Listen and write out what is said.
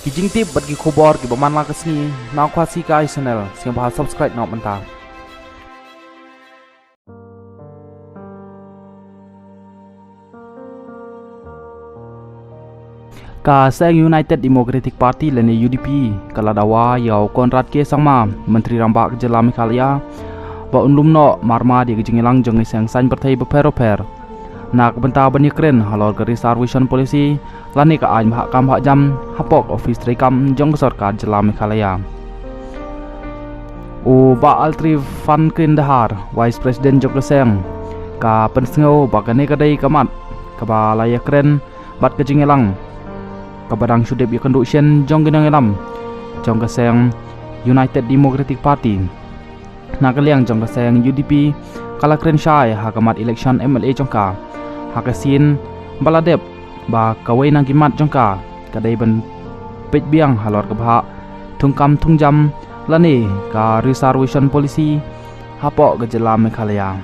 Kijing tip bagi khobor ki baman la kasni na khwasi ka channel sing bah subscribe na manta. Ka Sang United Democratic Party lene UDP kala dawa yau Konrad ke sangma Menteri Rambak Jela Meghalaya ba unlum no marma di gejingilang jeng iseng san pertai beper-per nak benta bani kren halor ke reservation policy lani ka ain bahak kam hak jam hapok office trikam jong sarkar Jela Meghalaya u ba altri fan kren dahar Vice President Jok Seng ka pensengau ba kane kadai kamat ka ba laya kren bat gejingilang kabadang sudep ya conduction jong ginang elam jong kaseng United Democratic Party nakaliang jong kaseng UDP kala kren syai hakamat election MLA jongka hakasin baladep ba kawai nang gimat jongka kadai ben pet biang halor kabha tungkam tungjam lani ka reservation policy hapok ke Jela Meghalaya.